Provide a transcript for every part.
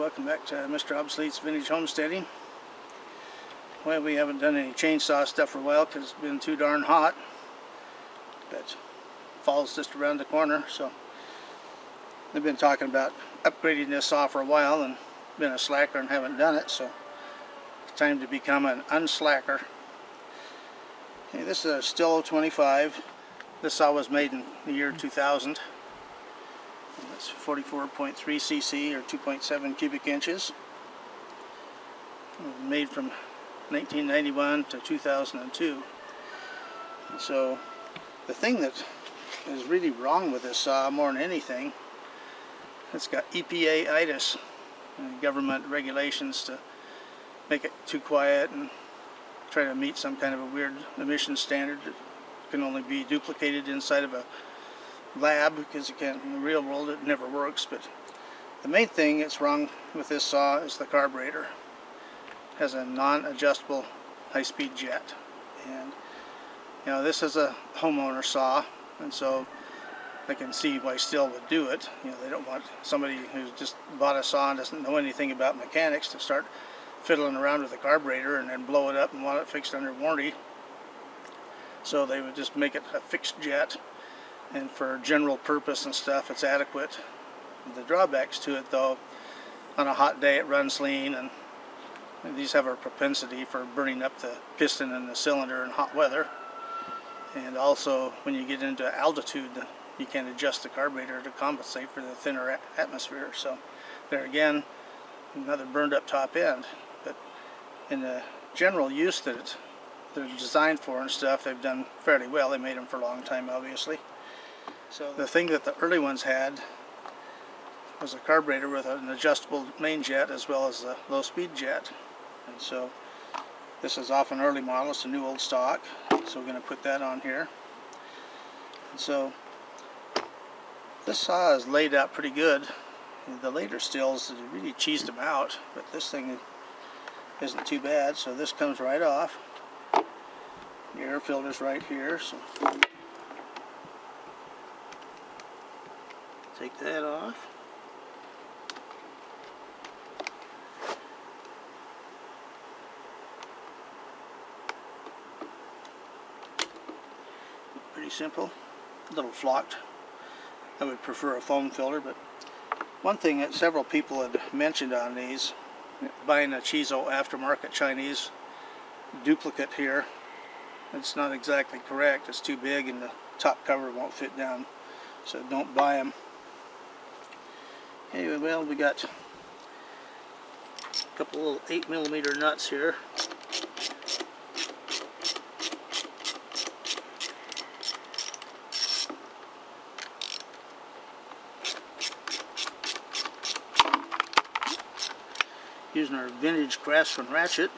welcome back to Mr. Obsolete's Vintage Homesteading. Well, we haven't done any chainsaw stuff for a while because it's been too darn hot. But fall's just around the corner, so I've been talking about upgrading this saw for a while and been a slacker and haven't done it, so it's time to become an unslacker. Okay, this is a Stihl 25. This saw was made in the year 2000. That's 44.3 cc or 2.7 cubic inches. Made from 1991 to 2002. So the thing that is really wrong with this saw more than anything, it's got EPA-itis, government regulations to make it too quiet and try to meet some kind of a weird emission standard that can only be duplicated inside of a lab, because you can't in the real world. It never works. But the main thing that's wrong with this saw is the carburetor. It has a non-adjustable high-speed jet, and you know, this is a homeowner saw, and so I can see why Stihl would do it. You know, they don't want somebody who's just bought a saw and doesn't know anything about mechanics to start fiddling around with the carburetor and then blow it up and want it fixed under warranty. So they would just make it a fixed jet, and for general purpose and stuff it's adequate. The drawbacks to it, though, on a hot day it runs lean, and these have a propensity for burning up the piston and the cylinder in hot weather. And also when you get into altitude, you can't adjust the carburetor to compensate for the thinner atmosphere. So there again, another burned up top end. But in the general use that they're designed for and stuff, they've done fairly well. They made them for a long time, obviously. So the thing that the early ones had was a carburetor with an adjustable main jet as well as a low-speed jet. And so this is off an early model. It's a new old stock, so we're going to put that on here. And so this saw is laid out pretty good. The later Stihls really cheesed them out, but this thing isn't too bad. So this comes right off. The air filter's right here, so take that off. Pretty simple, a little flocked. I would prefer a foam filter, but one thing that several people had mentioned on these, buying a Chizo aftermarket Chinese duplicate here, it's not exactly correct. It's too big and the top cover won't fit down, so don't buy them. Anyway, well, we got a couple little 8mm nuts here. Using our vintage Craftsman ratchet.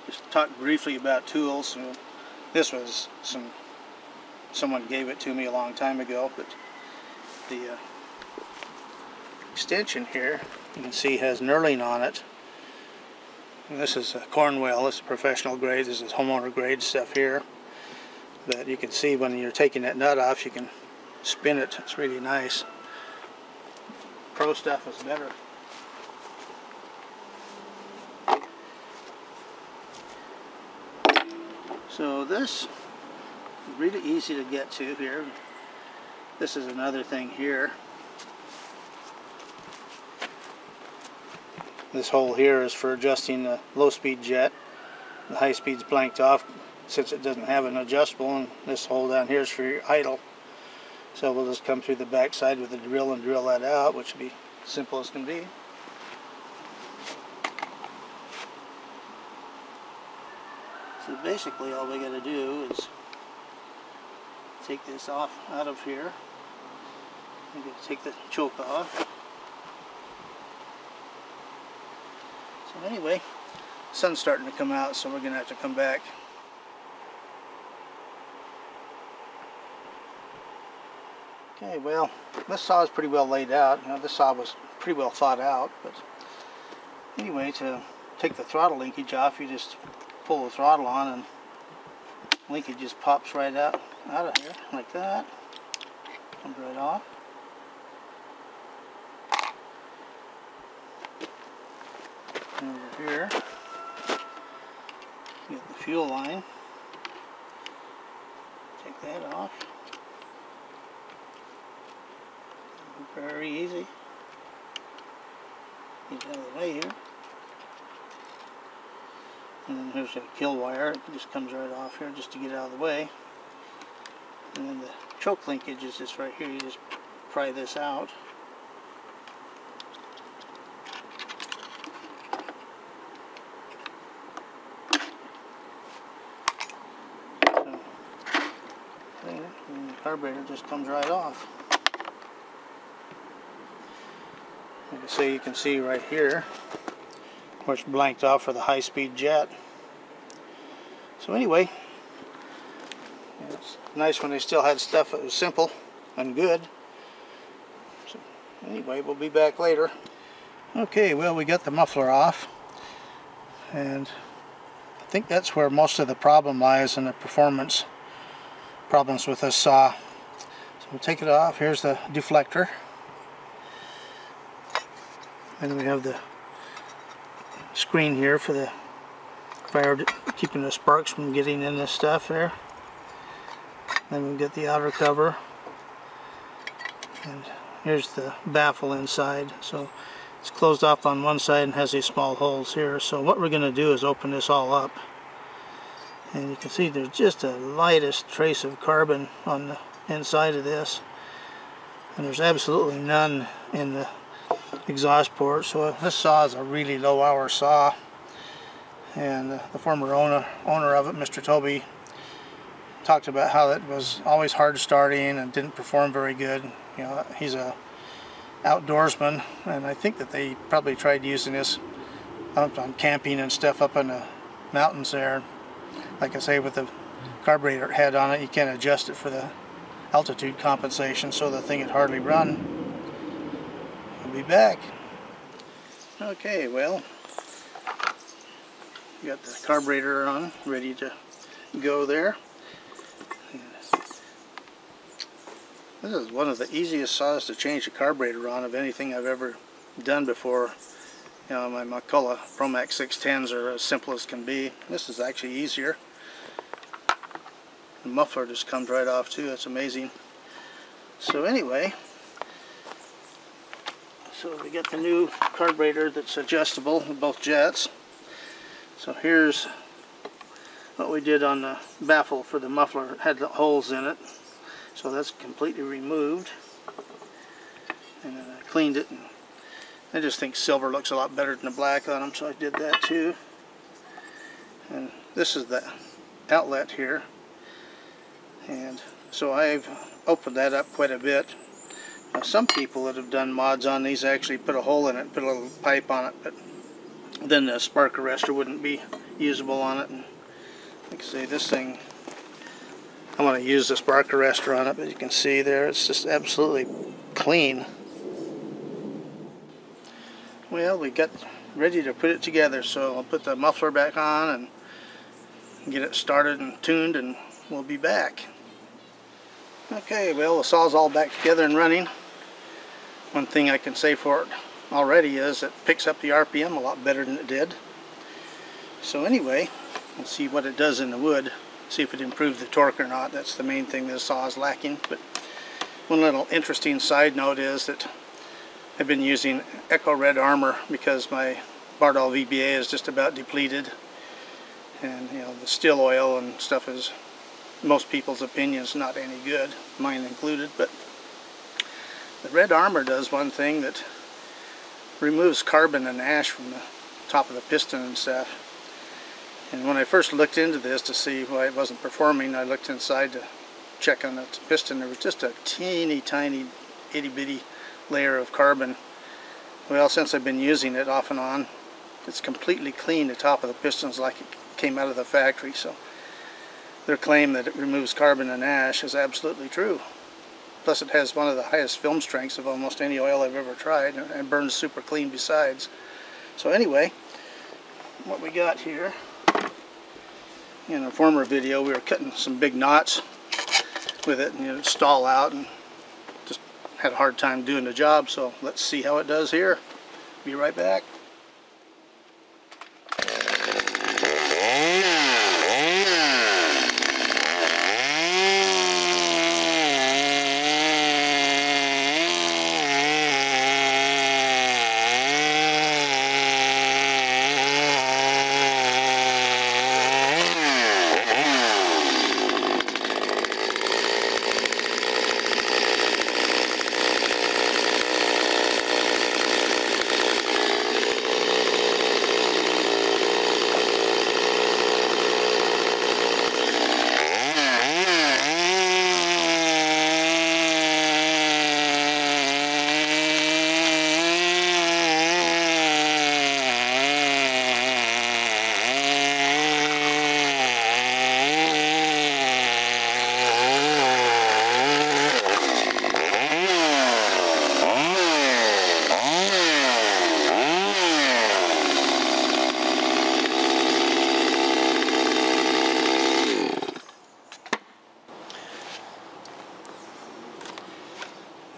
Just talk briefly about tools. So this was someone gave it to me a long time ago, but the extension here, you can see, has knurling on it. And this is a Cornwell. This is professional grade. This is homeowner grade stuff here. But you can see when you're taking that nut off, you can spin it. It's really nice. Pro stuff is better. So this is really easy to get to here. This is another thing here. This hole here is for adjusting the low-speed jet. The high speed's blanked off since it doesn't have an adjustable, and this hole down here is for your idle. So we'll just come through the back side with a drill and drill that out, which will be simple as can be. So basically all we got to do is take this off out of here. I'm going to take the choke off. So anyway, the sun's starting to come out, so we're going to have to come back. Okay, well, this saw is pretty well laid out. Now, this saw was pretty well thought out, but anyway, to take the throttle linkage off, you just pull the throttle on and linkage just pops right out of here, like that. Comes right off. And over here, you get the fuel line. Take that off. Very easy. Get out of the way here. And then here's a kill wire. It just comes right off here just to get out of the way. And then the choke linkage is just right here. You just pry this out. So, there, and the carburetor just comes right off. Like I say, you can see right here where it's blanked off for the high-speed jet. So anyway, it's nice when they still had stuff that was simple and good. So anyway, we'll be back later. Okay, well, we got the muffler off, and I think that's where most of the problem lies in the performance problems with this saw. So we'll take it off. Here's the deflector. And we have the screen here for the fire, keeping the sparks from getting in this stuff there. Then we get the outer cover. And here's the baffle inside. So it's closed off on one side and has these small holes here. So what we're going to do is open this all up. And you can see there's just the lightest trace of carbon on the inside of this. And there's absolutely none in the exhaust port. So this saw is a really low hour saw, and the former owner of it, Mr. Toby, talked about how it was always hard starting and didn't perform very good. You know, he's a outdoorsman, and I think that they probably tried using this out on camping and stuff up in the mountains there. Like I say, with the carburetor head on it, you can't adjust it for the altitude compensation, so the thing would hardly run. Be back. Okay, well, got the carburetor on, ready to go there. This is one of the easiest saws to change the carburetor on of anything I've ever done before. You know, my McCulloch Promax 610s are as simple as can be. This is actually easier. The muffler just comes right off too. That's amazing. So anyway, so we got the new carburetor that's adjustable in both jets. So here's what we did on the baffle for the muffler. It had the holes in it. So that's completely removed. And then I cleaned it. And I just think silver looks a lot better than the black on them, so I did that too. And this is the outlet here. And so I've opened that up quite a bit. Now, some people that have done mods on these actually put a hole in it, put a little pipe on it, but then the spark arrestor wouldn't be usable on it. And like I say, this thing, I want to use the spark arrestor on it, but you can see there it's just absolutely clean. Well, we got ready to put it together, so I'll put the muffler back on and get it started and tuned, and we'll be back. Okay, well, the saw's all back together and running. One thing I can say for it already is it picks up the RPM a lot better than it did. So anyway, we'll see what it does in the wood, see if it improves the torque or not. That's the main thing this saw is lacking. But one little interesting side note is that I've been using Echo Red Armor because my Bardol VBA is just about depleted. And you know, the Stihl oil and stuff is, most people's opinions, not any good, mine included. But the Red Armor does one thing that removes carbon and ash from the top of the piston and stuff. And when I first looked into this to see why it wasn't performing, I looked inside to check on the piston. There was just a teeny tiny itty bitty layer of carbon. Well, since I've been using it off and on, it's completely clean. The top of the piston's like it came out of the factory. So their claim that it removes carbon and ash is absolutely true. Plus it has one of the highest film strengths of almost any oil I've ever tried, and burns super clean besides. So anyway, what we got here, in a former video we were cutting some big knots with it, and it'd stall out and just had a hard time doing the job. So let's see how it does here. Be right back.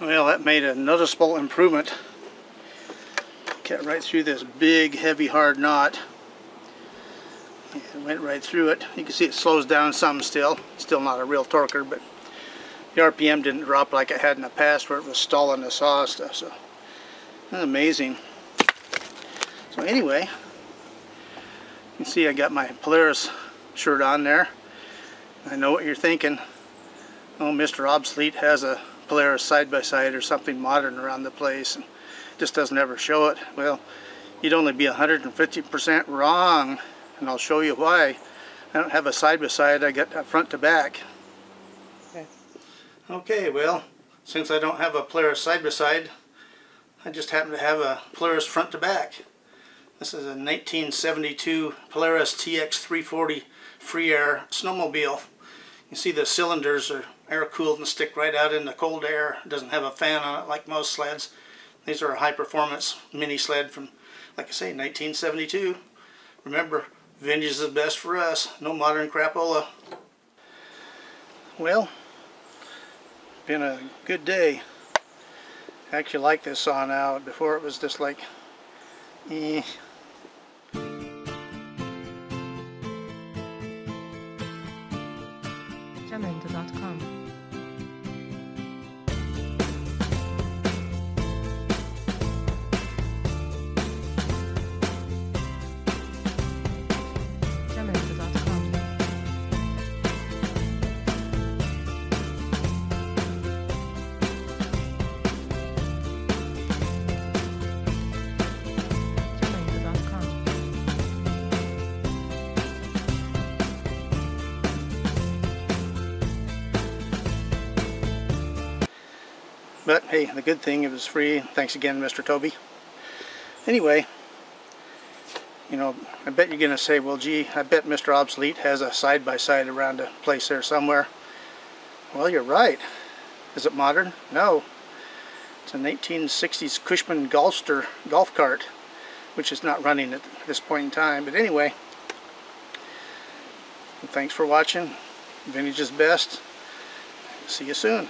Well, that made a noticeable improvement. Cut right through this big, heavy, hard knot. It went right through it. You can see it slows down some still. Still not a real torquer, but the RPM didn't drop like it had in the past where it was stalling the saw and stuff. So that's amazing. So anyway, you can see I got my Polaris shirt on there. I know what you're thinking. Oh, Mr. Obsolete has a Polaris side-by-side or something modern around the place and just doesn't ever show it. Well, you'd only be 150% wrong, and I'll show you why. I don't have a side-by-side, I got a front to back. Okay, well, since I don't have a Polaris side-by-side, I just happen to have a Polaris front to back. This is a 1972 Polaris TX340 free air snowmobile. You see the cylinders are air cooled and stick right out in the cold air. It doesn't have a fan on it like most sleds. These are a high performance mini sled from, like I say, 1972. Remember, vintage is best for us, no modern crapola. Well, been a good day. I actually like this saw now. Before it was just like, eh. Jamendo.com. But hey, the good thing, it was free. Thanks again, Mr. Toby. Anyway, you know, I bet you're gonna say, well gee, I bet Mr. Obsolete has a side-by-side around a place there somewhere. Well, you're right. Is it modern? No. It's a 1960s Cushman Gulfster golf cart, which is not running at this point in time. But anyway, thanks for watching. Vintage is best. See you soon.